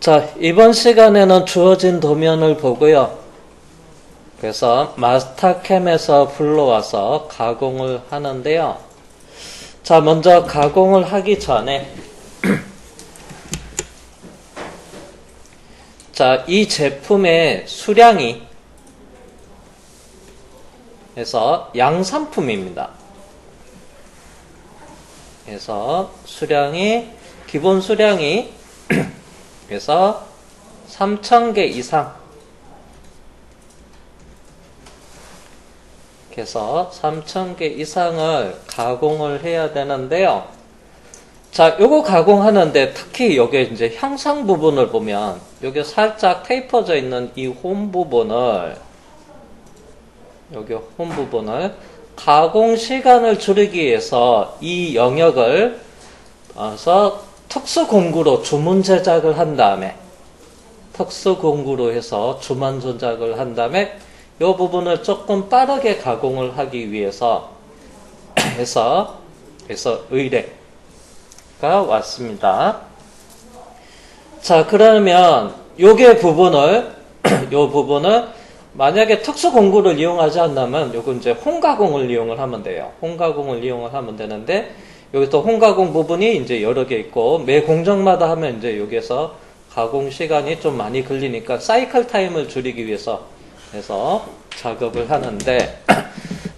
자, 이번 시간에는 주어진 도면을 보고요. 그래서 마스터캠에서 불러와서 가공을 하는데요. 자, 먼저 가공을 하기 전에 자, 이 제품의 수량이 그래서 양산품입니다. 그래서 기본 수량이 그래서 3,000개 이상 그래서 3,000개 이상을 가공을 해야 되는데요. 자, 요거 가공하는데 특히 여기 이제 형상 부분을 보면 여기 살짝 테이퍼져 있는 이 홈 부분을 가공 시간을 줄이기 위해서 이 영역을 특수 공구로 주문 제작을 한 다음에 특수 공구로 해서 주문 제작을 한 다음에 이 부분을 조금 빠르게 가공을 하기 위해서 해서 의뢰가 왔습니다. 자, 그러면 요 부분을 만약에 특수 공구를 이용하지 않다면 요거 이제 홍가공을 이용을 하면 돼요. 홍가공을 이용을 하면 되는데 여기 또 홍가공 부분이 이제 여러 개 있고 매 공정마다 하면 이제 여기에서 가공 시간이 좀 많이 걸리니까 사이클 타임을 줄이기 위해서 해서 작업을 하는데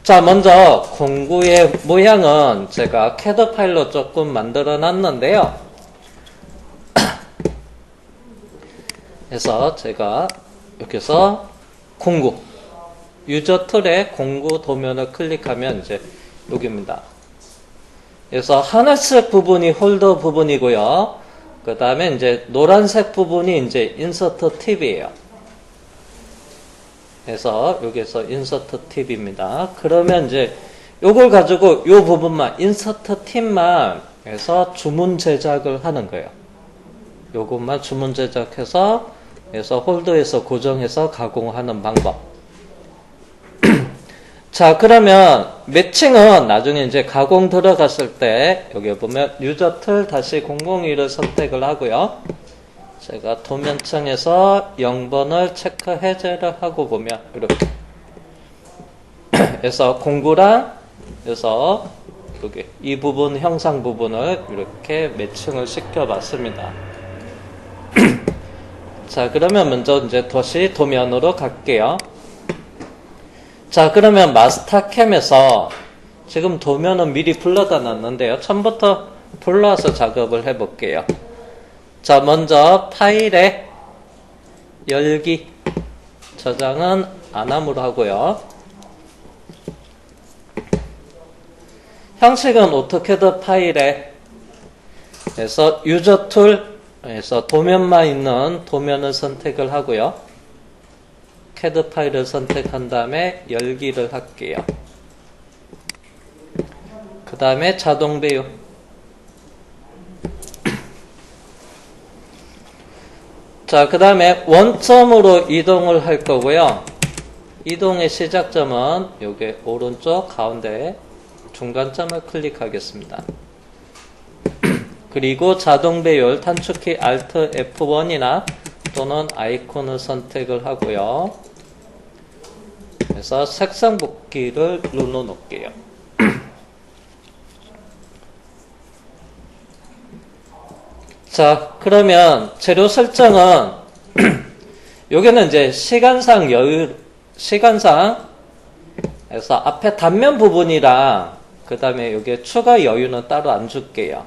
자, 먼저 공구의 모양은 제가 캐드 파일로 조금 만들어 놨는데요. 그래서 제가 여기서 공구 유저 툴에 공구 도면을 클릭하면 이제 여기입니다. 그래서 하늘색 부분이 홀더 부분이고요. 그 다음에 이제 노란색 부분이 이제 인서트 팁이에요. 그래서 여기서 인서트 팁입니다. 그러면 이제 요걸 가지고 요 부분만 인서트 팁만 해서 주문 제작을 하는 거예요. 요것만 주문 제작해서 그래서 홀더에서 고정해서 가공하는 방법. 자, 그러면 매칭은 나중에 이제 가공 들어갔을 때 여기 보면 유저 툴 다시 001을 선택을 하고요. 제가 도면층에서 0번을 체크 해제를 하고 보면 이렇게 그래서 공구랑 그래서 여기 이 부분 형상 부분을 이렇게 매칭을 시켜 봤습니다. 자, 그러면 먼저 이제 다시 도면으로 갈게요. 자, 그러면 마스터캠에서 지금 도면은 미리 불러다 놨는데요. 처음부터 불러서 작업을 해볼게요. 자, 먼저 파일에 열기 저장은 안함으로 하고요. 형식은 오토캐드 파일에 그래서 유저 툴에서 도면만 있는 도면을 선택을 하고요. 캐드 파일을 선택한 다음에 열기를 할게요. 그 다음에 자동 배우. 자, 그 다음에 원점으로 이동을 할 거고요. 이동의 시작점은 여기 오른쪽 가운데 중간점을 클릭하겠습니다. 그리고 자동 배열 단축키 Alt F1이나 또는 아이콘을 선택을 하고요. 그래서 색상 복귀를 눌러 놓을게요. 자, 그러면 재료 설정은 여기는 이제 시간상 그래서 앞에 단면 부분이랑 그 다음에 여기에 추가 여유는 따로 안 줄게요.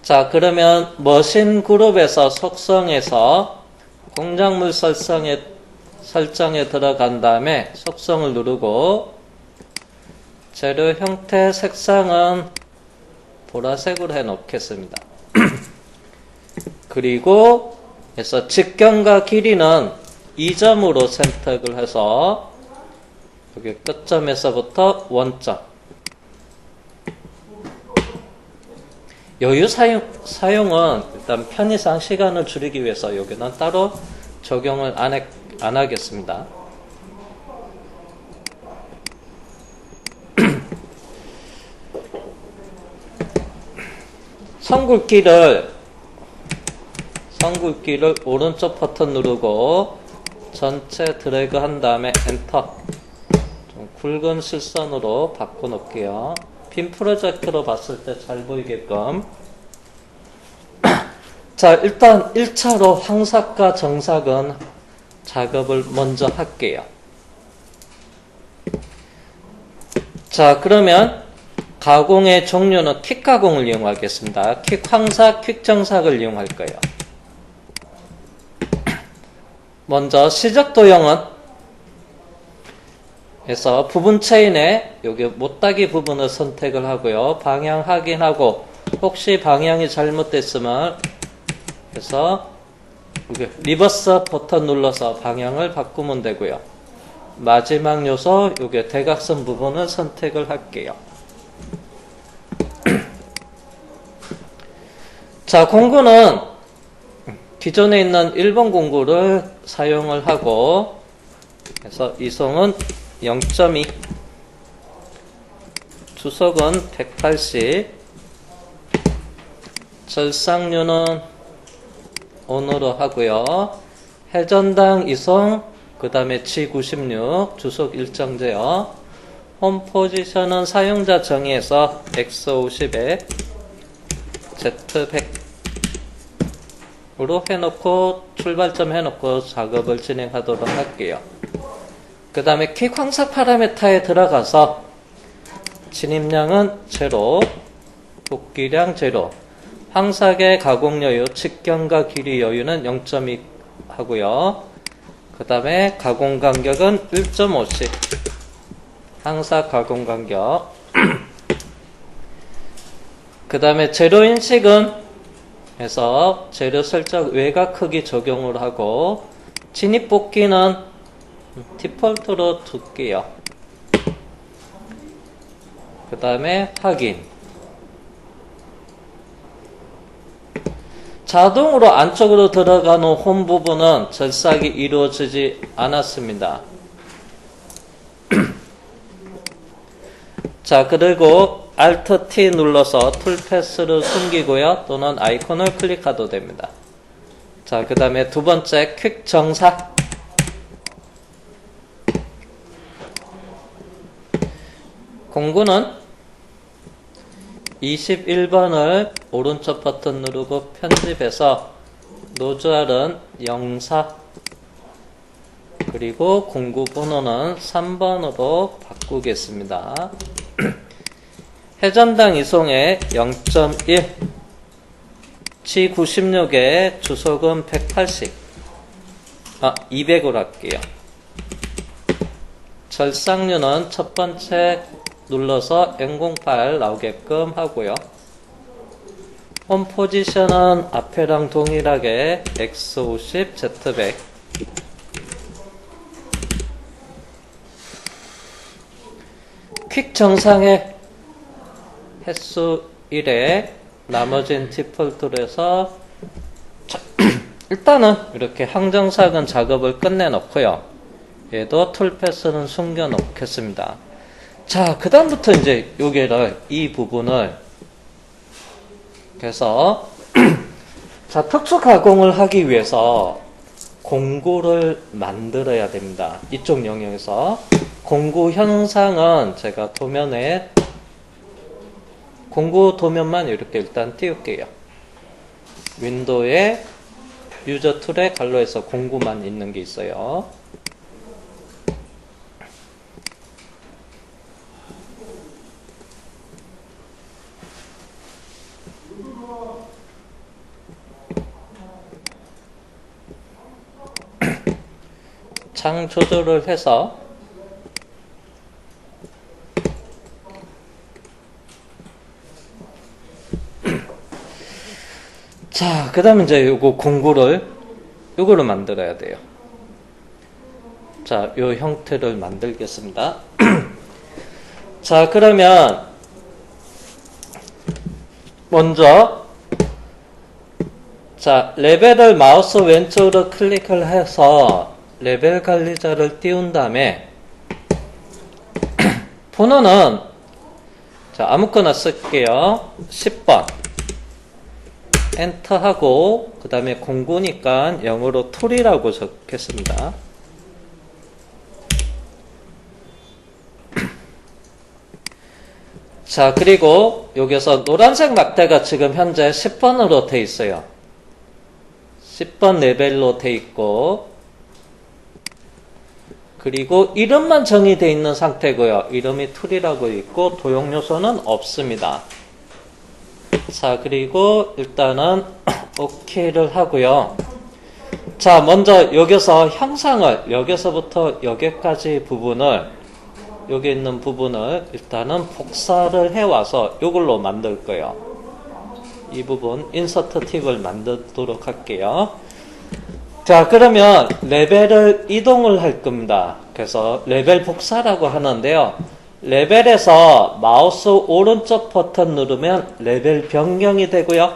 자, 그러면 머신 그룹에서 속성에서 공작물 설정에 들어간 다음에 속성을 누르고 재료 형태 색상은 보라색으로 해 놓겠습니다. 그리고 그래서 직경과 길이는 2점으로 선택을 해서 여기 끝점에서부터 원점. 여유 사용은 일단 편의상 시간을 줄이기 위해서 여기는 따로 적용을 안 하겠습니다. 선굵기를 선굵기를 오른쪽 버튼 누르고 전체 드래그 한 다음에 엔터. 좀 굵은 실선으로 바꿔 놓을게요. 빔 프로젝트로 봤을 때 잘 보이게끔. 자, 일단 1차로 황삭과 정삭은 작업을 먼저 할게요. 자, 그러면 가공의 종류는 퀵 가공을 이용하겠습니다. 퀵 황삭, 퀵 정삭을 이용할 거예요. 먼저 시적 도형은 해서 부분 체인에 여기 못따기 부분을 선택을 하고요. 방향 확인하고 혹시 방향이 잘못됐으면 그래서 여기 리버스 버튼 눌러서 방향을 바꾸면 되고요. 마지막 요소 여기 대각선 부분을 선택을 할게요. 자, 공구는 기존에 있는 1번 공구를 사용을 하고 그래서 이송은 0.2 주속은 180 절삭류는 온으로 하고요. 회전당 이송 그 다음에 G96 주속 일정제요. 홈 포지션은 사용자 정의에서 X50에 Z100으로 해놓고 출발점 해놓고 작업을 진행하도록 할게요. 그 다음에 퀵 황삭 파라미터에 들어가서 진입량은 제로, 복기량 제로, 황삭의 가공 여유, 직경과 길이 여유는 0.2 하고요. 그 다음에 가공 간격은 1.5씩 황삭 가공 간격. 그 다음에 재료 인식은 해서 재료 설정 외곽 크기 적용을 하고 진입 복귀는 디폴트로 둘게요. 그 다음에 확인. 자동으로 안쪽으로 들어가는 홈 부분은 절삭이 이루어지지 않았습니다. 자, 그리고 Alt T 눌러서 툴 패스를 숨기고요. 또는 아이콘을 클릭해도 됩니다. 자, 그 다음에 두 번째 퀵 정삭. 공구는 21번을 오른쪽 버튼 누르고 편집해서 노즐은 04 그리고 공구 번호는 3번으로 바꾸겠습니다. 회전당 이송에 0.1 G96에 주속은 180 200으로 할게요. 절삭류는 첫 번째 눌러서 N08 나오게끔 하고요. 홈 포지션은 앞에랑 동일하게 X50, Z100 퀵 정상의 횟수 1에 나머지는 디폴트로 해서 일단은 이렇게 항정삭은 작업을 끝내 놓고요. 얘도 툴 패스는 숨겨 놓겠습니다. 자, 그 다음부터 이제 이 부분을 그래서 자, 특수 가공을 하기 위해서 공구를 만들어야 됩니다. 이쪽 영역에서 공구 형상은 제가 도면에 공구 도면만 이렇게 일단 띄울게요. 윈도우에 유저 툴에 갈로에서 공구만 있는 게 있어요. 장 조절을 해서 자, 그 다음에 이제 요거 공구를 요거를 만들어야 돼요. 자, 요 형태를 만들겠습니다. 자, 그러면 먼저 자, 레벨을 마우스 왼쪽으로 클릭을 해서 레벨 관리자를 띄운 다음에 번호는 자, 아무거나 쓸게요. 10번 엔터하고 그 다음에 공구니까 영어로 툴이라고 적겠습니다. 자, 그리고 여기서 노란색 막대가 지금 현재 10번으로 돼 있어요. 10번 레벨로 돼 있고, 그리고 이름만 정의되어 있는 상태고요. 이름이 툴이라고 있고 도용 요소는 없습니다. 자, 그리고 일단은 OK를 하고요. 자, 먼저 여기서 형상을 여기서부터 여기까지 부분을 여기 있는 부분을 일단은 복사를 해와서 이걸로 만들 거예요. 이 부분 인서트 팁을 만들도록 할게요. 자, 그러면 레벨을 이동을 할 겁니다. 그래서 레벨 복사라고 하는데요. 레벨에서 마우스 오른쪽 버튼 누르면 레벨 변경이 되고요.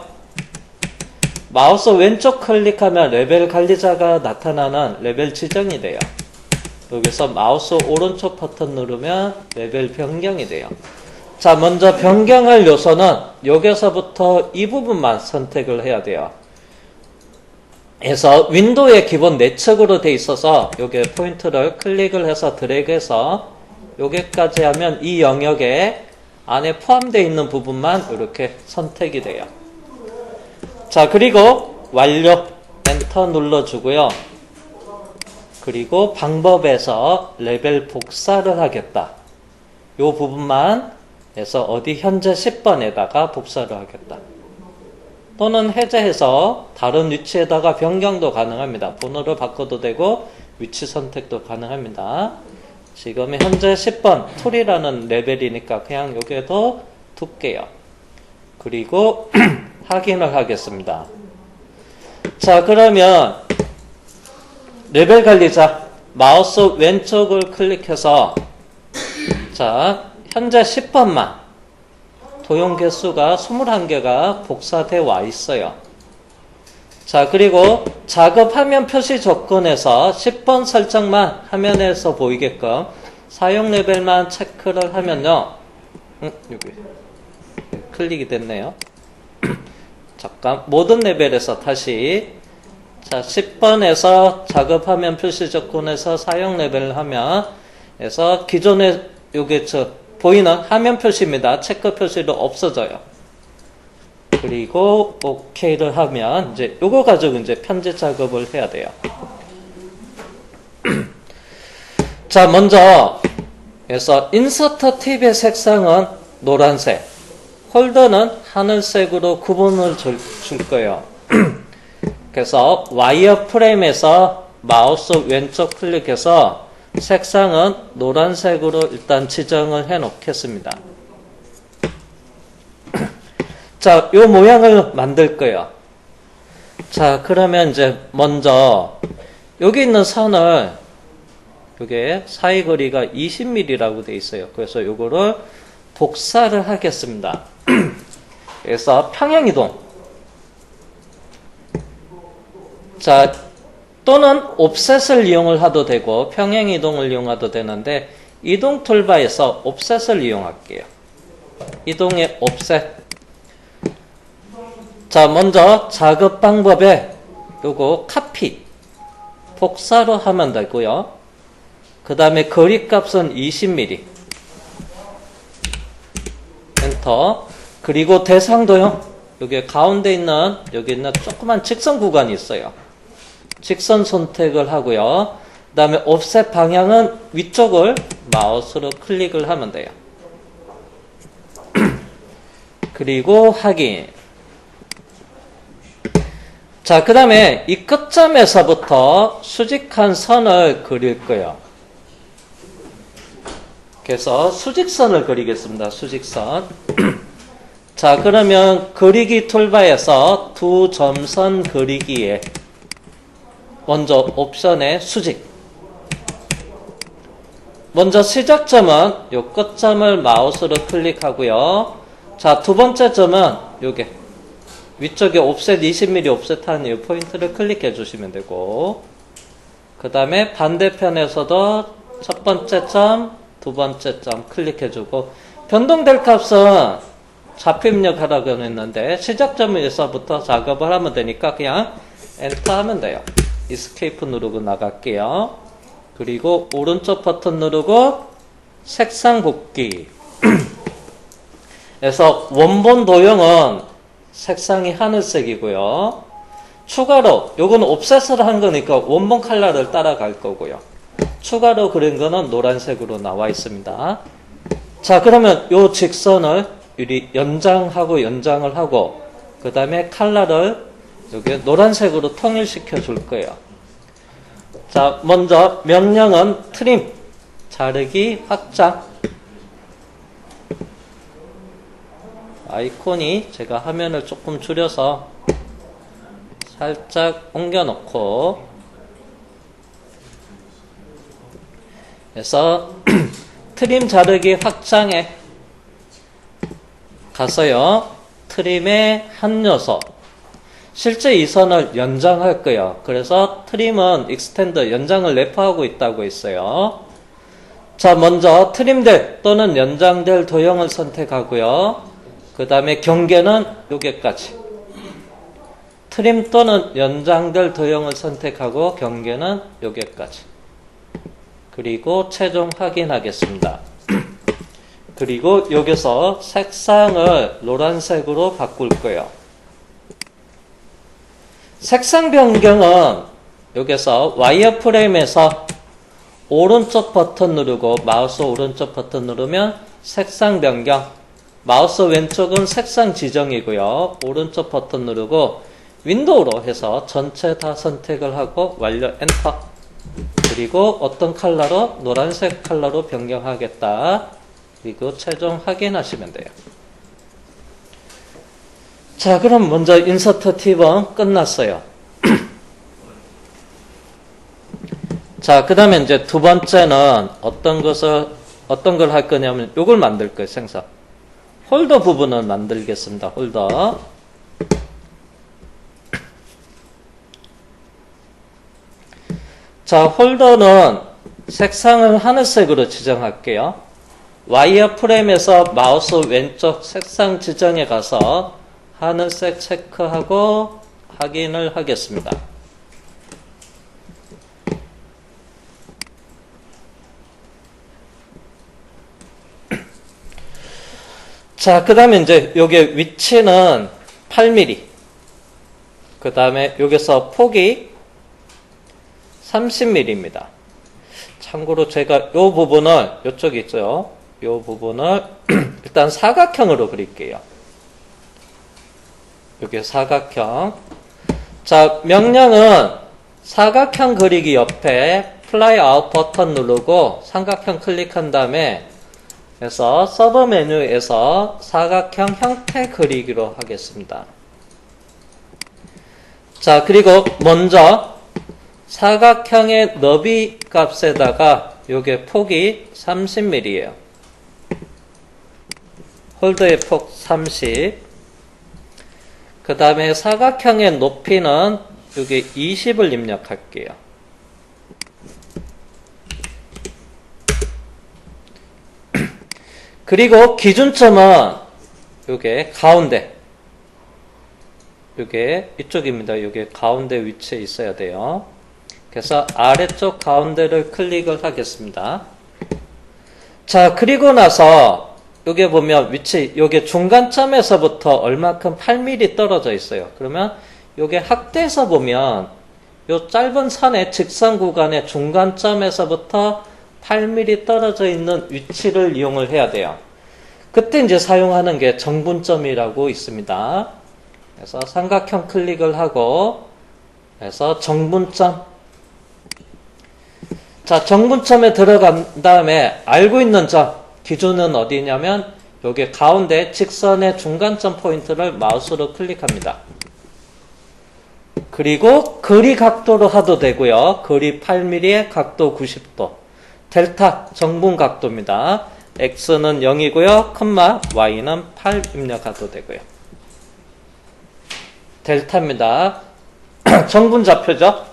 마우스 왼쪽 클릭하면 레벨 관리자가 나타나는 레벨 지정이 돼요. 여기서 마우스 오른쪽 버튼 누르면 레벨 변경이 돼요. 자, 먼저 변경할 요소는 여기서부터 이 부분만 선택을 해야 돼요. 그래서 윈도우의 기본 내측으로 돼 있어서 여기 포인트를 클릭을 해서 드래그해서 여기까지 하면 이 영역에 안에 포함되어 있는 부분만 이렇게 선택이 돼요. 자, 그리고 완료 엔터 눌러주고요. 그리고 방법에서 레벨 복사를 하겠다. 이 부분만 해서 어디 현재 10번에다가 복사를 하겠다. 또는 해제해서 다른 위치에다가 변경도 가능합니다. 번호를 바꿔도 되고 위치 선택도 가능합니다. 지금 현재 10번 툴이라는 레벨이니까 그냥 여기에도 둘게요. 그리고 확인을 하겠습니다. 자, 그러면 레벨 관리자 마우스 왼쪽을 클릭해서 자, 현재 10번만 도용 개수가 21개가 복사되어 와 있어요. 자, 그리고 작업 화면 표시 조건에서 10번 설정만 화면에서 보이게끔 사용 레벨만 체크를 하면요. 여기 클릭이 됐네요. 잠깐 모든 레벨에서 다시 자, 10번에서 작업 화면 표시 조건에서 사용 레벨을 하면 에서 기존에 요게 보이는 화면 표시입니다. 체크 표시도 없어져요. 그리고 OK를 하면 이제 요거 가지고 이제 편집 작업을 해야 돼요. 자, 먼저 그래서 인서터 팁의 색상은 노란색, 홀더는 하늘색으로 구분을 줄 거예요. 그래서 와이어 프레임에서 마우스 왼쪽 클릭해서 색상은 노란색으로 일단 지정을 해 놓겠습니다. 자, 요 모양을 만들 거예요. 자, 그러면 이제 먼저 여기 있는 선을 요게 사이 거리가 20mm라고 되어 있어요. 그래서 요거를 복사를 하겠습니다. 그래서 평행 이동. 자, 또는 옵셋을 이용을 해도 되고 평행 이동을 이용해도 되는데 이동 툴바에서 옵셋을 이용할게요. 이동의 옵셋. 자, 먼저 작업 방법에 요거 카피 복사로 하면 되고요. 그 다음에 거리 값은 20mm 엔터. 그리고 대상도요. 여기 가운데 있는 여기 있는 조그만 직선 구간이 있어요. 직선 선택을 하고요. 그 다음에 옵셋 방향은 위쪽을 마우스로 클릭을 하면 돼요. 그리고 확인. 자, 그 다음에 이 끝점에서부터 수직한 선을 그릴 거예요. 그래서 수직선을 그리겠습니다. 수직선. 자, 그러면 그리기 툴바에서 두 점선 그리기에 먼저 옵션에 수직. 먼저 시작점은 요 끝점을 마우스로 클릭하고요. 자, 두 번째 점은 요게 위쪽에 옵셋 20mm 옵셋하는 이 포인트를 클릭해 주시면 되고, 그 다음에 반대편에서도 첫 번째 점, 두 번째 점 클릭해 주고, 변동될 값은 좌표 입력하라고 했는데 시작점에서부터 작업을 하면 되니까 그냥 엔터 하면 돼요. 이스케이프 누르고 나갈게요. 그리고 오른쪽 버튼 누르고 색상 곱기. 그래서 원본 도형은 색상이 하늘색이고요. 추가로 요건 옵셋을 한 거니까 원본 컬러를 따라갈 거고요. 추가로 그린 거는 노란색으로 나와 있습니다. 자, 그러면 요 직선을 연장하고 연장을 하고 그 다음에 컬러를 여기 노란색으로 통일시켜 줄 거예요. 자, 먼저 명령은 트림, 자르기, 확장. 아이콘이 제가 화면을 조금 줄여서 살짝 옮겨 놓고 그래서 트림, 자르기, 확장에 가서요. 트림의 한 요소. 실제 이 선을 연장할 거예요. 그래서 트림은 익스텐드, 연장을 내포하고 있다고 했어요. 자, 먼저 트림될 또는 연장될 도형을 선택하고요. 그 다음에 경계는 여기까지. 트림 또는 연장될 도형을 선택하고 경계는 여기까지. 그리고 최종 확인하겠습니다. 그리고 여기서 색상을 노란색으로 바꿀 거예요. 색상 변경은 여기서 와이어프레임에서 오른쪽 버튼 누르고 마우스 오른쪽 버튼 누르면 색상 변경, 마우스 왼쪽은 색상 지정이고요. 오른쪽 버튼 누르고 윈도우로 해서 전체 다 선택을 하고 완료 엔터. 그리고 어떤 컬러로? 노란색 컬러로 변경하겠다. 그리고 최종 확인하시면 돼요. 자, 그럼 먼저 인서트 팁은 끝났어요. 자, 그 다음에 이제 두 번째는 어떤 걸 할 거냐면 요걸 만들 거예요, 생성. 홀더 부분을 만들겠습니다. 홀더. 자, 홀더는 색상을 하늘색으로 지정할게요. 와이어 프레임에서 마우스 왼쪽 색상 지정에 가서 하늘색 체크하고 확인을 하겠습니다. 자, 그 다음에 이제 요게 위치는 8mm. 그 다음에 여기서 폭이 30mm입니다. 참고로 제가 요 부분을, 요쪽에 있죠. 요 부분을 일단 사각형으로 그릴게요. 여기 사각형. 자, 명령은 사각형 그리기 옆에 플라이 아웃 버튼 누르고 삼각형 클릭한 다음에 그래서 서브 메뉴에서 사각형 형태 그리기로 하겠습니다. 자, 그리고 먼저 사각형의 너비 값에다가 요게 폭이 30mm예요. 홀더의 폭 30. 그 다음에 사각형의 높이는 요게 20을 입력할게요. 그리고 기준점은 요게 가운데. 요게 이쪽입니다. 요게 가운데 위치에 있어야 돼요. 그래서 아래쪽 가운데를 클릭을 하겠습니다. 자, 그리고 나서 요게 보면 위치, 요게 중간점에서부터 얼마큼 8mm 떨어져 있어요. 그러면 요게 확대해서 보면 요 짧은 선의 직선 구간의 중간점에서부터 8mm 떨어져 있는 위치를 이용을 해야 돼요. 그때 이제 사용하는 게 정분점이라고 있습니다. 그래서 삼각형 클릭을 하고 그래서 정분점. 자, 정분점에 들어간 다음에 알고 있는 점 기준은 어디냐면 여기 가운데 직선의 중간점 포인트를 마우스로 클릭합니다. 그리고 거리 각도로 하도 되고요. 거리 8mm에 각도 90도. 델타 정분 각도입니다. X는 0이고요. 컴마 Y는 8 입력해도 되고요. 델타입니다. 정분 좌표죠.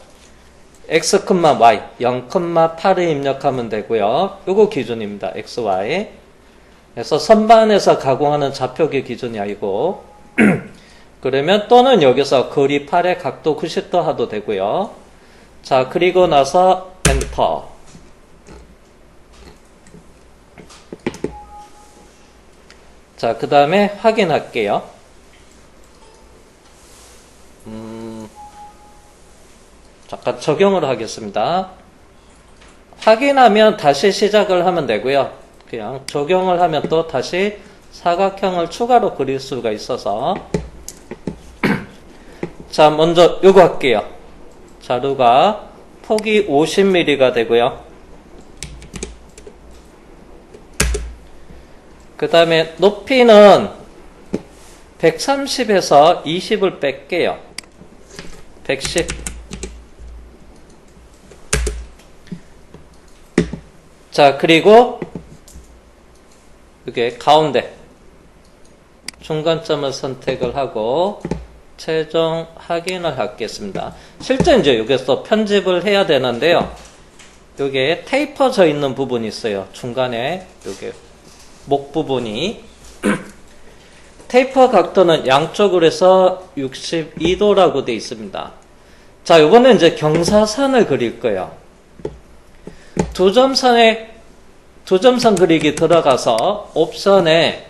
X, Y 0,8을 입력하면 되고요. 요거 기준입니다. X, Y. 그래서 선반에서 가공하는 좌표기 기준이 아니고 그러면 또는 여기서 거리 8의 각도 90도 하도 되고요. 자, 그리고 나서 엔터. 자, 그 다음에 확인할게요. 잠깐 적용을 하겠습니다. 확인하면 다시 시작을 하면 되고요. 그냥 적용을 하면 또 다시 사각형을 추가로 그릴 수가 있어서 자, 먼저 요거 할게요. 자루가 폭이 50mm가 되고요. 그 다음에 높이는 130에서 20을 뺄게요. 110. 자, 그리고 이게 가운데 중간점을 선택을 하고 최종 확인을 하겠습니다. 실제 이제 여기서 편집을 해야 되는데요. 여기에 테이퍼져 있는 부분이 있어요. 중간에 여기 목 부분이 테이퍼 각도는 양쪽으로 해서 62도라고 되어 있습니다. 자, 이번에 이제 경사선을 그릴 거예요. 두 점선 그리기 들어가서 옵션에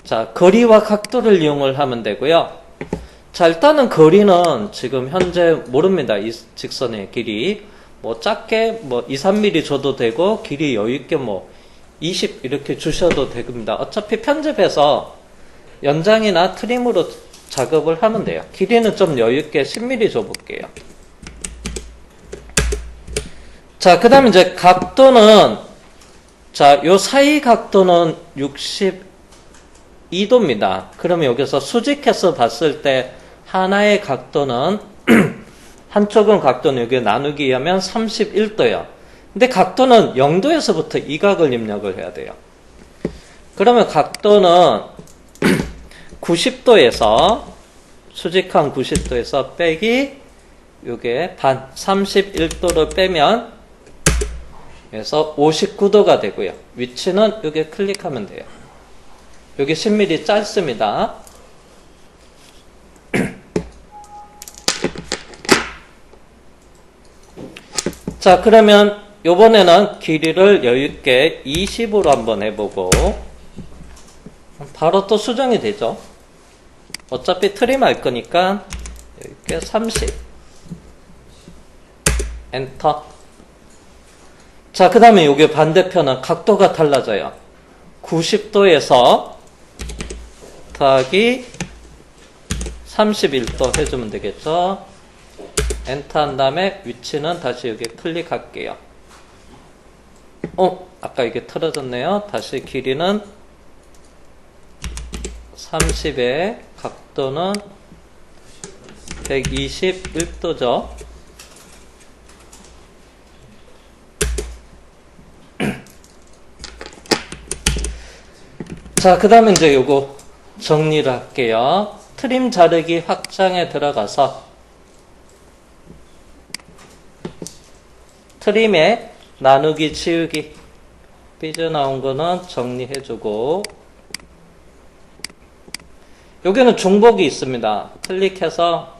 자, 거리와 각도를 이용을 하면 되고요. 자, 일단은 거리는 지금 현재 모릅니다. 이 직선의 길이 뭐 작게 뭐 2, 3mm 줘도 되고 길이 여유있게 뭐 20 이렇게 주셔도 됩니다. 어차피 편집해서 연장이나 트림으로 작업을 하면 돼요. 길이는 좀 여유있게 10mm 줘볼게요. 자, 그 다음에 이제 각도는 자, 요 사이 각도는 62도입니다. 그러면 여기서 수직해서 봤을 때 하나의 각도는 한쪽은 각도는 여기 나누기 하면 31도예요. 근데 각도는 0도에서부터 이 각을 입력을 해야 돼요. 그러면 각도는 90도에서 수직한 90도에서 빼기 요게 반 31도를 빼면 그래서 59도가 되고요. 위치는 여기 클릭하면 돼요. 여기 10mm 짧습니다. 자, 그러면 요번에는 길이를 여유있게 20으로 한번 해보고 바로 또 수정이 되죠. 어차피 트림 할 거니까 이렇게 30 엔터. 자, 그 다음에 여기 반대편은 각도가 달라져요. 90도에서 더하기 31도 해주면 되겠죠. 엔터 한 다음에 위치는 다시 여기 클릭할게요. 아까 이게 틀어졌네요. 다시 길이는 30에 각도는 121도죠. 자, 그 다음에 이제 요거 정리를 할게요. 트림 자르기 확장에 들어가서 트림에 나누기 치우기 삐져나온 거는 정리해주고 여기는 중복이 있습니다. 클릭해서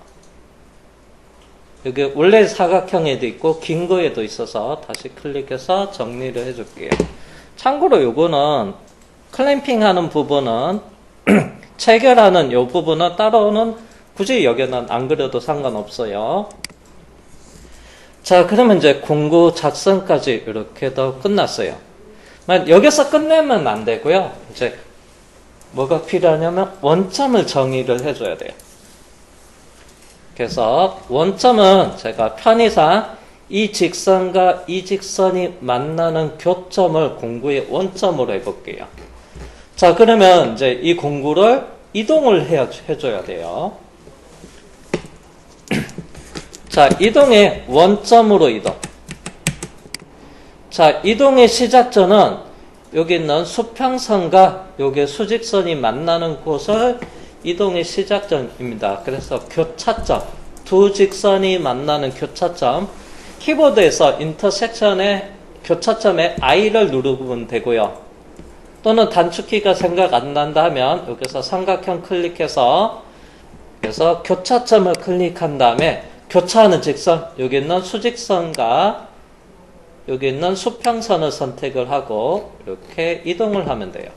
여기 원래 사각형에도 있고 긴 거에도 있어서 다시 클릭해서 정리를 해줄게요. 참고로 요거는 클램핑 하는 부분은 체결하는 요 부분은 따로는 굳이 여기는 안 그려도 상관없어요. 자, 그러면 이제 공구 작성까지 이렇게 더 끝났어요. 여기서 끝내면 안 되고요. 이제 뭐가 필요하냐면 원점을 정의를 해줘야 돼요. 그래서 원점은 제가 편의상 이 직선과 이 직선이 만나는 교점을 공구의 원점으로 해볼게요. 자, 그러면 이제 이 공구를 이동을 해줘야 돼요. 자, 이동의 원점으로 이동. 자, 이동의 시작점은 여기 있는 수평선과 여기 수직선이 만나는 곳을 이동의 시작점입니다. 그래서 교차점, 두 직선이 만나는 교차점, 키보드에서 인터섹션의 교차점에 I를 누르면 되고요. 또는 단축키가 생각 안 난다 하면 여기서 삼각형 클릭해서 그래서 교차점을 클릭한 다음에 교차하는 직선, 여기 있는 수직선과 여기 있는 수평선을 선택을 하고 이렇게 이동을 하면 돼요.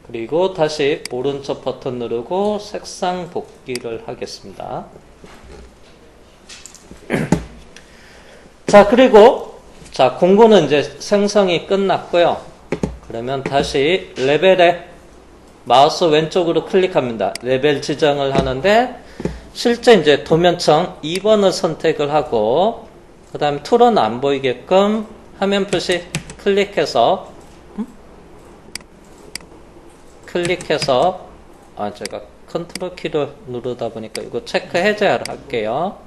그리고 다시 오른쪽 버튼 누르고 색상 복귀를 하겠습니다. 자, 그리고 자, 공구는 이제 생성이 끝났고요. 그러면 다시 레벨에 마우스 왼쪽으로 클릭합니다. 레벨 지정을 하는데 실제 이제 도면청 2번을 선택을 하고 그 다음에 툴은 안 보이게끔 화면 표시 클릭해서 제가 컨트롤 키를 누르다 보니까 이거 체크 해제하러 할게요.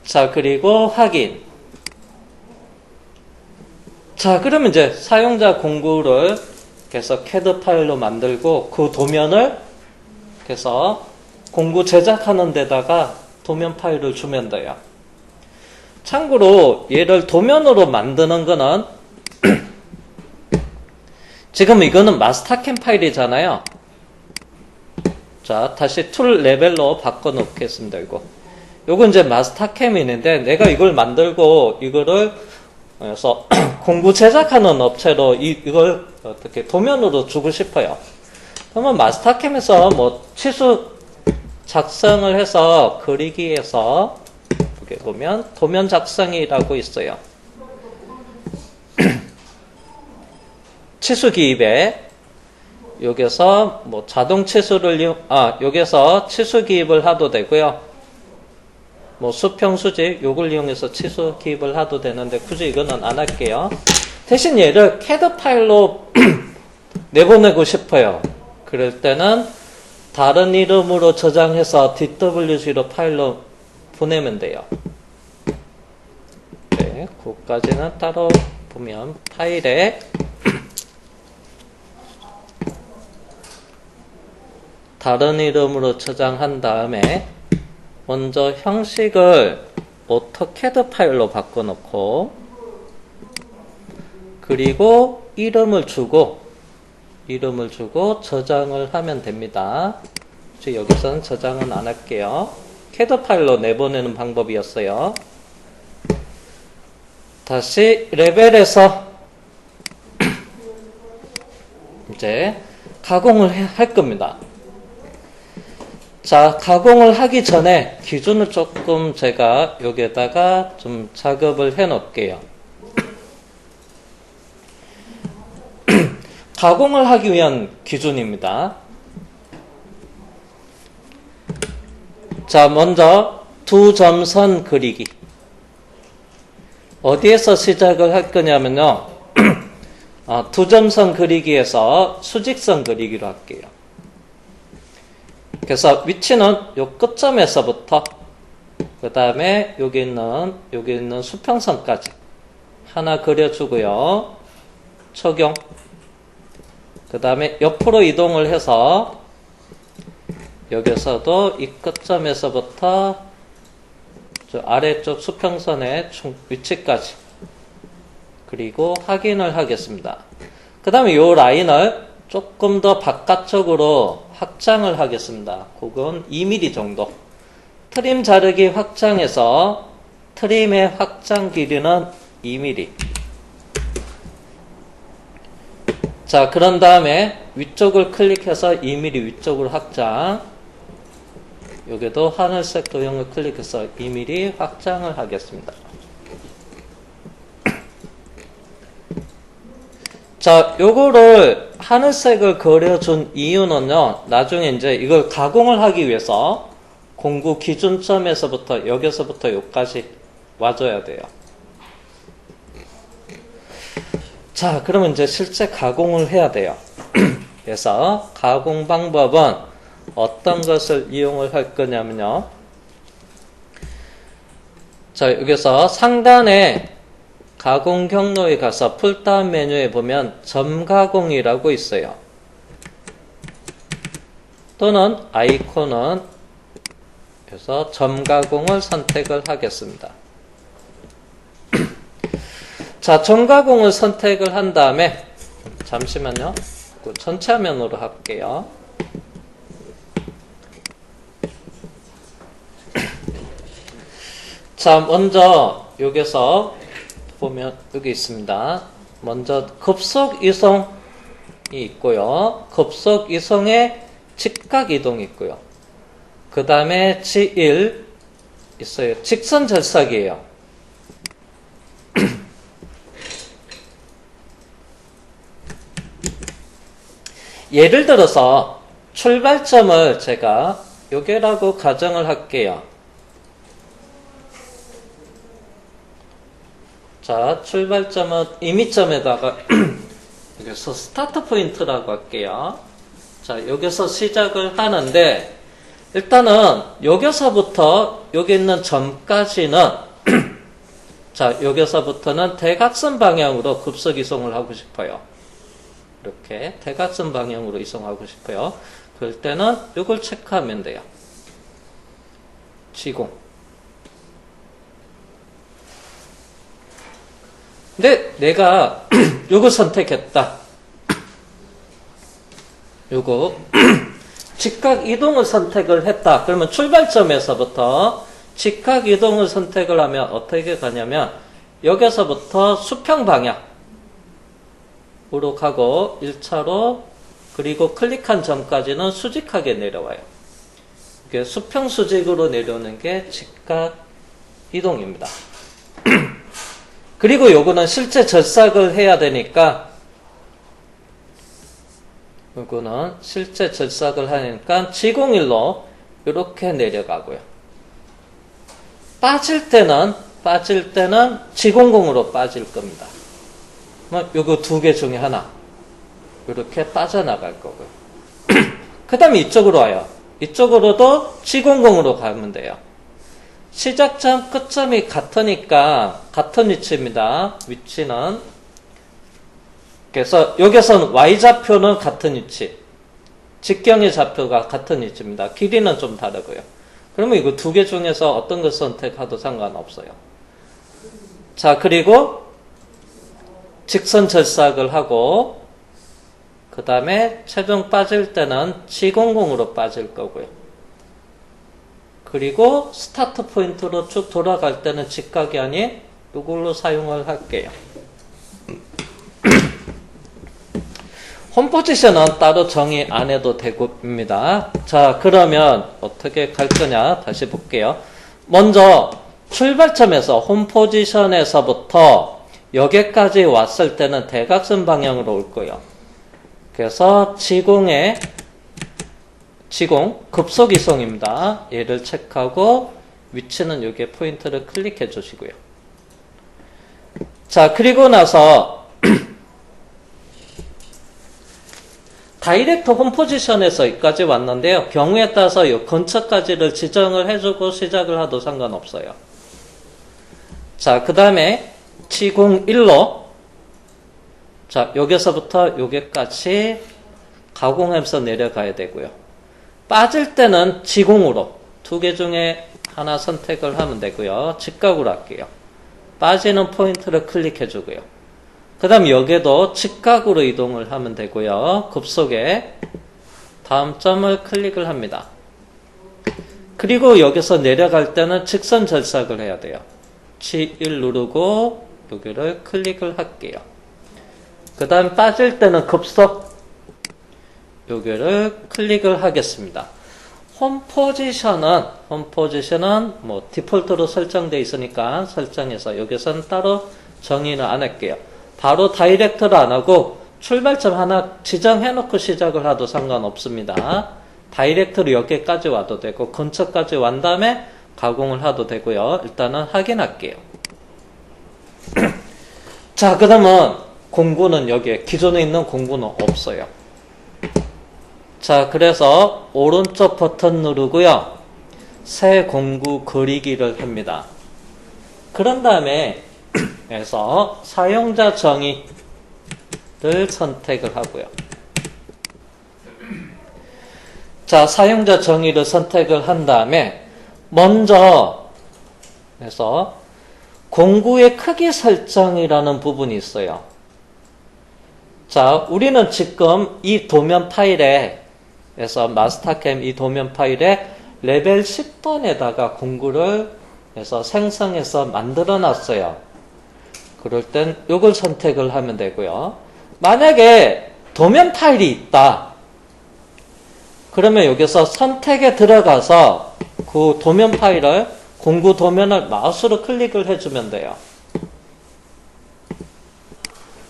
자, 그리고 확인. 자, 그러면 이제 사용자 공구를 그래서 CAD 파일로 만들고 그 도면을 그래서 공구 제작하는 데다가 도면 파일을 주면 돼요. 참고로 얘를 도면으로 만드는 거는 지금 이거는 마스터캠 파일이잖아요. 자, 다시 툴 레벨로 바꿔 놓겠습니다. 요거 이제 마스터캠이 있는데 내가 이걸 만들고 이거를 그래서 공구 제작하는 업체로 이걸 어떻게 도면으로 주고 싶어요. 그러면 마스터캠에서 뭐 치수 작성을 해서 그리기에서 여기 보면 도면 작성이라고 있어요. 치수 기입에 여기서 뭐 자동 치수를 여기서 치수 기입을 해도 되고요. 뭐 수평 수직 요걸 이용해서 치수 기입을 해도 되는데 굳이 이거는 안 할게요. 대신 얘를 CAD 파일로 내보내고 싶어요. 그럴 때는 다른 이름으로 저장해서 DWG로 파일로 보내면 돼요. 네, 그것까지는 따로 보면 파일에 다른 이름으로 저장한 다음에 먼저 형식을 AutoCAD 파일로 바꿔놓고 그리고 이름을 주고 저장을 하면 됩니다. 여기서는 저장은 안 할게요. CAD 파일로 내보내는 방법이었어요. 다시 레벨에서 이제 가공을 할 겁니다. 자, 가공을 하기 전에 기준을 조금 제가 여기에다가 좀 작업을 해 놓을게요. 가공을 하기 위한 기준입니다. 자, 먼저 두 점선 그리기. 어디에서 시작을 할 거냐면요. 두 점선 그리기에서 수직선 그리기로 할게요. 그래서 위치는 요 끝점에서부터 그 다음에 여기 있는 수평선까지 하나 그려주고요. 적용. 그 다음에 옆으로 이동을 해서 여기서도 이 끝점에서부터 저 아래쪽 수평선의 위치까지 그리고 확인을 하겠습니다. 그 다음에 요 라인을 조금 더 바깥쪽으로 확장을 하겠습니다. 그건 2mm 정도. 트림 자르기 확장해서 트림의 확장 길이는 2mm. 자, 그런 다음에 위쪽을 클릭해서 2mm 위쪽으로 확장. 여기도 하늘색 도형을 클릭해서 2mm 확장을 하겠습니다. 자, 요거를 하늘색을 그려준 이유는요, 나중에 이제 이걸 가공을 하기 위해서 공구 기준점에서부터 여기서부터 여기까지 와줘야 돼요. 자, 그러면 이제 실제 가공을 해야 돼요. 그래서 가공 방법은 어떤 것을 이용을 할 거냐면요. 자, 여기서 상단에 가공 경로에 가서 풀다운 메뉴에 보면 점가공이라고 있어요. 또는 아이콘은 그래서 점가공을 선택을 하겠습니다. 자, 전가공을 선택을 한 다음에, 잠시만요. 전체 화면으로 할게요. 자, 먼저 여기서 보면 여기 있습니다. 먼저 급속 이송이 있고요. 급속 이송에 직각 이동이 있고요. 그 다음에 G1 있어요. 직선 절삭이에요. 예를 들어서 출발점을 제가 여기라고 가정을 할게요. 자, 출발점은 임의점에다가 여기서 스타트 포인트라고 할게요. 자, 여기서 시작을 하는데 일단은 여기서부터 여기 있는 점까지는 자, 여기서부터는 대각선 방향으로 급속 이송을 하고 싶어요. 이렇게 대각선 방향으로 이송하고 싶어요. 그럴 때는 이걸 체크하면 돼요. 지공. 근데 내가 요거 선택했다. 요거 직각 이동을 선택을 했다. 그러면 출발점에서부터 직각 이동을 선택을 하면 어떻게 가냐면 여기서부터 수평 방향으로 가고 1차로 그리고 클릭한 점까지는 수직하게 내려와요. 이게 수평 수직으로 내려오는 게 직각 이동입니다. 그리고 요거는 실제 절삭을 해야 되니까 요거는 실제 절삭을 하니까 지공일로 이렇게 내려가고요. 빠질 때는 지공공으로 빠질 겁니다. 요거 두 개 중에 하나 이렇게 빠져나갈 거고요. 그 다음에 이쪽으로 와요. 이쪽으로도 지공공으로 가면 돼요. 시작점, 끝점이 같으니까 같은 위치입니다. 위치는 그래서 여기서는 Y좌표는 같은 위치, 직경의 좌표가 같은 위치입니다. 길이는 좀 다르고요. 그러면 이거 두 개 중에서 어떤 걸 선택해도 상관없어요. 자, 그리고 직선 절삭을 하고 그 다음에 최종 빠질 때는 지공공으로 빠질 거고요. 그리고 스타트 포인트로 쭉 돌아갈 때는 직각이 아닌 이걸로 사용을 할게요. 홈 포지션은 따로 정의 안 해도 되고입니다. 자, 그러면 어떻게 갈 거냐 다시 볼게요. 먼저 출발점에서 홈 포지션에서부터 여기까지 왔을 때는 대각선 방향으로 올 거예요. 그래서 지공 급속 이송입니다. 얘를 체크하고 위치는 여기에 포인트를 클릭해 주시고요. 자, 그리고 나서 다이렉트 홈 포지션에서 여기까지 왔는데요. 경우에 따라서 이 근처까지를 지정을 해주고 시작을 하도 상관없어요. 자, 그 다음에 지공1로 자, 여기서부터 여기까지 가공하면서 내려가야 되고요. 빠질 때는 지공으로 두 개 중에 하나 선택을 하면 되고요. 직각으로 할게요. 빠지는 포인트를 클릭해 주고요. 그 다음 여기도 직각으로 이동을 하면 되고요. 급속에 다음 점을 클릭을 합니다. 그리고 여기서 내려갈 때는 직선 절삭을 해야 돼요. G1 누르고 여기를 클릭을 할게요. 그 다음 빠질 때는 급속 여기를 클릭을 하겠습니다. 홈 포지션은 뭐 디폴트로 설정되어 있으니까 설정해서 여기서는 따로 정의는 안 할게요. 바로 다이렉트를 안 하고 출발점 하나 지정해 놓고 시작을 하도 상관없습니다. 다이렉트로 여기까지 와도 되고 근처까지 완 다음에 가공을 하도 되고요. 일단은 확인할게요. 자, 그러면 공구는 여기에 기존에 있는 공구는 없어요. 자, 그래서 오른쪽 버튼 누르고요. 새 공구 그리기를 합니다. 그런 다음에 그래서 사용자 정의를 선택을 하고요. 자, 사용자 정의를 선택을 한 다음에 먼저 그래서 공구의 크기 설정이라는 부분이 있어요. 자, 우리는 지금 이 도면 파일에서 마스터캠 이 도면 파일에 레벨 10번에다가 공구를 해서 생성해서 만들어 놨어요. 그럴 땐 이걸 선택을 하면 되고요. 만약에 도면 파일이 있다. 그러면 여기서 선택에 들어가서 그 도면 파일을, 공구 도면을 마우스로 클릭을 해주면 돼요.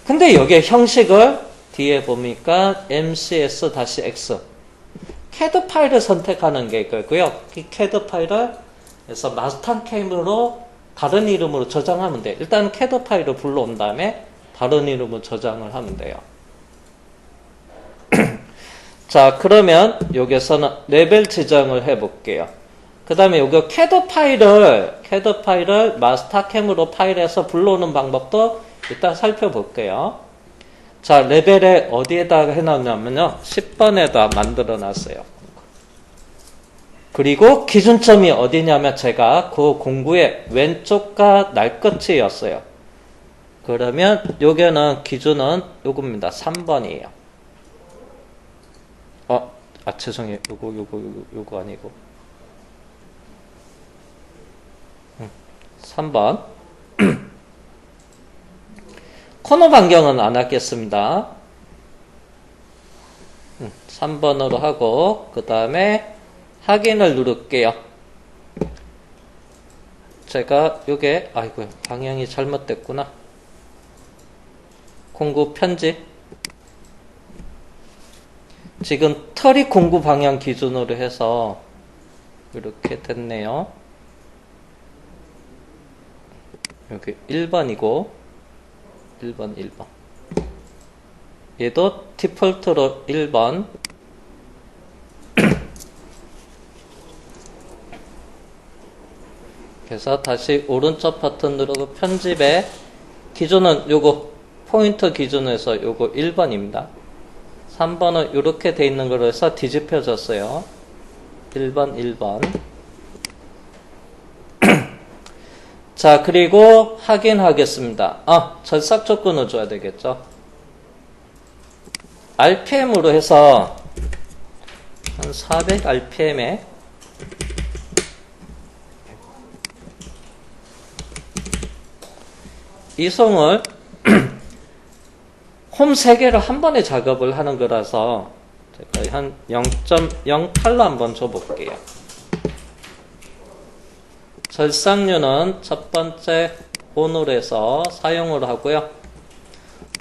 근데 여기에 형식을 뒤에 보니까 MCS-X CAD 파일을 선택하는 게 있고요. 이 CAD 파일을 해서 마스터캠으로 다른 이름으로 저장하면 돼요. 일단 CAD 파일을 불러온 다음에 다른 이름으로 저장을 하면 돼요. 자, 그러면 여기서는 레벨 지정을 해볼게요. 그 다음에 여기 CAD 파일을 마스터캠으로 파일에서 불러오는 방법도 일단 살펴볼게요. 자, 레벨에 어디에다가 해놨냐면요. 10번에다 만들어 놨어요. 그리고 기준점이 어디냐면 제가 그 공구의 왼쪽과 날끝이었어요. 그러면 요게는 기준은 요겁니다. 3번이에요. 죄송해요. 요거 아니고. 3번. 코너 변경은 안 하겠습니다. 3번으로 하고, 그 다음에 확인을 누를게요. 제가 요게, 아이고, 방향이 잘못됐구나. 공구 편집. 지금 털이 공구 방향 기준으로 해서 이렇게 됐네요. 여기 1번이고 1번 얘도 디폴트로 1번. 그래서 다시 오른쪽 버튼 누르고 편집에 기준은 요거 포인터 기준에서 요거 1번입니다. 3번은 이렇게 돼 있는 거로 해서 뒤집혀졌어요. 1번. 자, 그리고 확인하겠습니다. 절삭 조건을 줘야 되겠죠. RPM으로 해서 한 400 RPM에 이송을 홈 3개를 한 번에 작업을 하는 거라서 제가 한 0.08로 한번 줘볼게요. 절삭류는 첫 번째 ON으로 해서 사용을 하고요.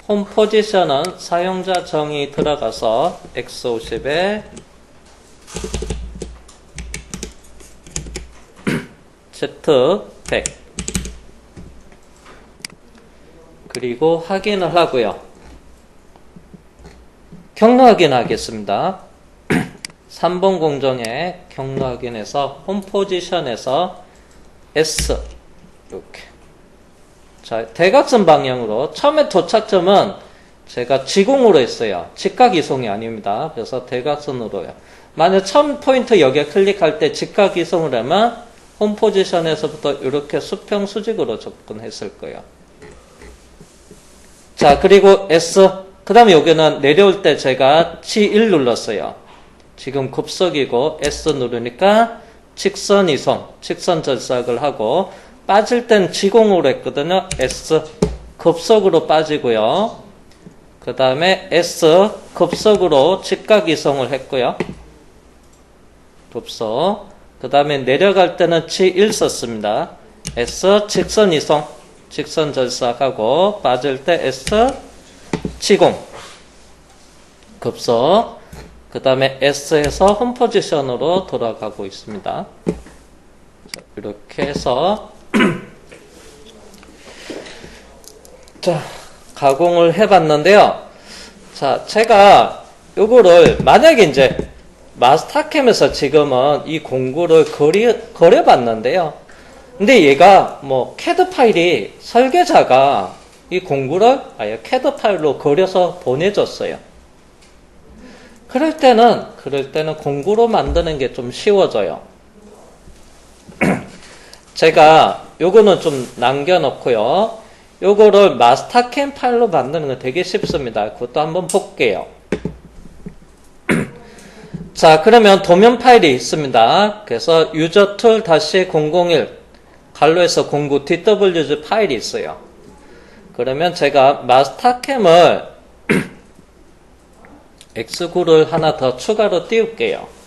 홈 포지션은 사용자 정의 들어가서 X50에 Z100 그리고 확인을 하고요. 경로 확인하겠습니다. 3번 공정에 경로 확인해서 홈 포지션에서 S 이렇게. 자, 대각선 방향으로 처음에 도착점은 제가 지공으로 했어요. 직각 이송이 아닙니다. 그래서 대각선으로요. 만약 처음 포인트 여기에 클릭할 때 직각 이송을 하면 홈 포지션에서부터 이렇게 수평 수직으로 접근했을 거예요. 자, 그리고 S 그 다음에 여기는 내려올 때 제가 G1 눌렀어요. 지금 급속이고 S 누르니까 직선 이송, 직선 절삭을 하고 빠질 땐 지공으로 했거든요. S 급속으로 빠지고요. 그 다음에 S 급속으로 직각 이송을 했고요. 급속. 그 다음에 내려갈 때는 G1 썼습니다. S 직선 이송, 직선 절삭하고 빠질 때 S 지공 급속. 그 다음에 S에서 홈 포지션으로 돌아가고 있습니다. 자, 이렇게 해서 자, 가공을 해봤는데요. 자, 제가 요거를 만약에 이제 마스터캠에서 지금은 이 공구를 그려봤는데요. 근데 얘가 뭐 CAD 파일이 설계자가 이 공구를 아예 CAD 파일로 그려서 보내줬어요. 그럴 때는 공구로 만드는 게 좀 쉬워져요. 제가 요거는 좀 남겨놓고요. 요거를 마스터캠 파일로 만드는 거 되게 쉽습니다. 그것도 한번 볼게요. 자, 그러면 도면 파일이 있습니다. 그래서 유저 툴 -001 갈로에서 09 DWG 파일이 있어요. 그러면 제가 마스터캠을 X9를 하나 더 추가로 띄울게요.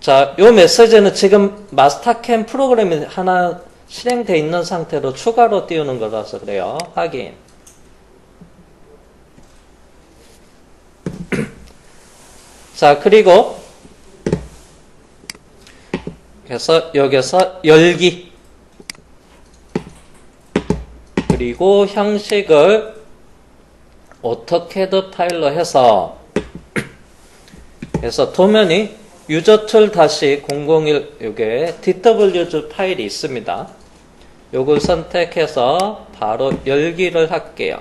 자, 요 메시지는 지금 마스터캠 프로그램이 하나 실행되어 있는 상태로 추가로 띄우는 거라서 그래요. 확인. 자, 그리고 그래서 여기서 열기 그리고 형식을 오토캐드 파일로 해서 그래서 도면이 유저 툴 -001 요게 DWG 파일이 있습니다. 요걸 선택해서 바로 열기를 할게요.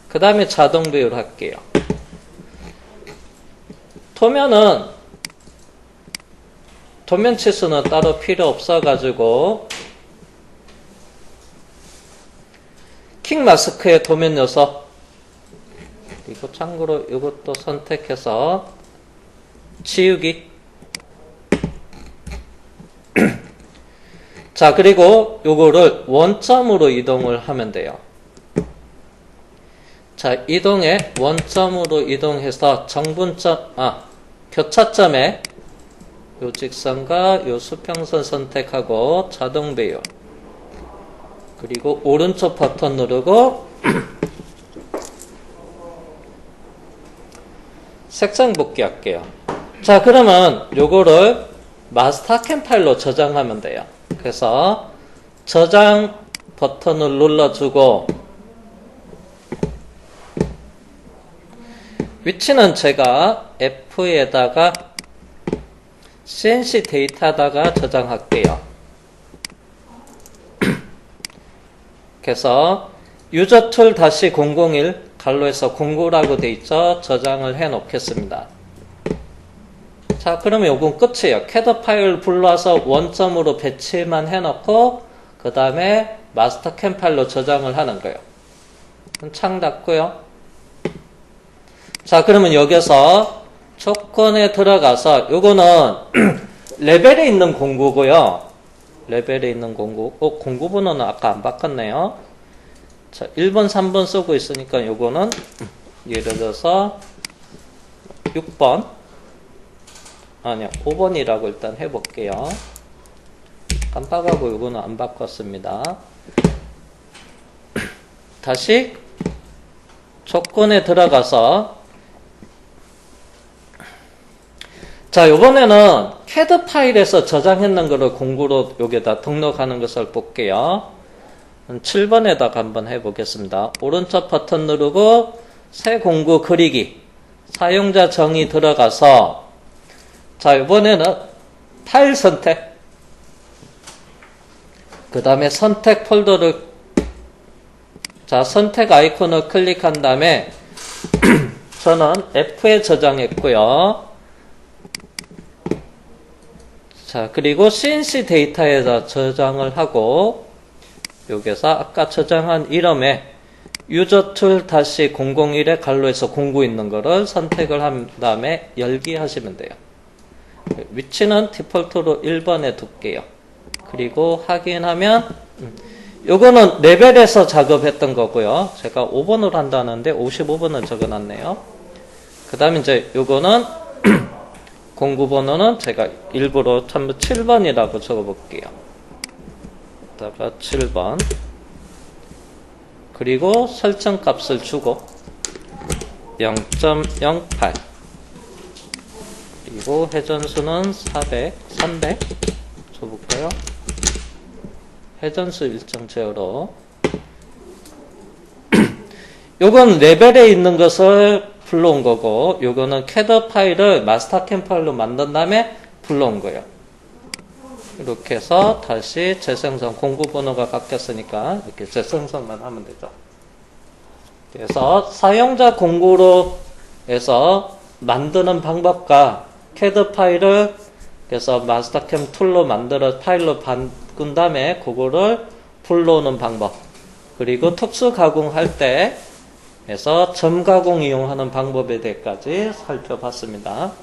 그 다음에 자동 배열 할게요. 도면 치수는 따로 필요 없어가지고 킹 마스크의 도면 요소 그리고 참고로 이것도 선택해서 지우기. 자, 그리고 요거를 원점으로 이동을 하면 돼요. 자, 이동에 원점으로 이동해서 교차점에 요 직선과 요 수평선 선택하고 자동 배열 그리고 오른쪽 버튼 누르고 색상 복귀 할게요. 자, 그러면 요거를 마스터캠 파일로 저장하면 돼요. 그래서 저장 버튼을 눌러주고 위치는 제가 F에다가 CNC 데이터에다가 저장할게요. 그래서 유저 툴 -001 갈로에서 09라고 돼 있죠. 저장을 해 놓겠습니다. 자, 그러면 요건 끝이에요. 캐드 파일 불러서 원점으로 배치만 해 놓고 그 다음에 마스터캠 파일로 저장을 하는 거예요. 창 닫고요. 자, 그러면 여기서 조건에 들어가서 요거는 레벨에 있는 공구고요. 레벨에 있는 공구. 공구 번호는 아까 안 바꿨네요. 자, 1번, 3번 쓰고 있으니까 요거는 예를 들어서 6번 아니요, 5번이라고 일단 해볼게요. 깜빡하고 요거는 안 바꿨습니다. 다시 조건에 들어가서 자, 요번에는 캐드 파일에서 저장했는 거를 공구로 여기다 등록하는 것을 볼게요. 7번에다가 한번 해보겠습니다. 오른쪽 버튼 누르고 새 공구 그리기 사용자 정의 들어가서 자, 이번에는 파일 선택 그 다음에 선택 폴더를 자, 선택 아이콘을 클릭한 다음에 저는 F에 저장했고요. 자, 그리고 CNC 데이터에다 저장을 하고 여기서 아까 저장한 이름에 유저 툴 -001에 갈로에서 09 있는 거를 선택을 한 다음에 열기 하시면 돼요. 위치는 디폴트로 1번에 둘게요. 그리고 확인하면 요거는 레벨에서 작업했던 거고요. 제가 5번으로 한다는데 55번을 적어놨네요. 그 다음에 이제 요거는 공구 번호는 제가 일부러 7번이라고 적어볼게요. 다가 7번 그리고 설정 값을 주고 0.08 그리고 회전수는 300 줘볼까요? 회전수 일정 제어로 요건 레벨에 있는 것을 불러온 거고 요거는 캐드 파일을 마스터캠 파일로 만든 다음에 불러온 거예요. 이렇게 해서 다시 재생성 공구 번호가 바뀌었으니까 이렇게 재생성만 하면 되죠. 그래서 사용자 공구로 해서 만드는 방법과 CAD 파일을 그래서 마스터캠 툴로 만들어 파일로 바꾼 다음에 그거를 불러오는 방법, 그리고 특수 가공할 때 해서 점 가공 이용하는 방법에 대해까지 살펴봤습니다.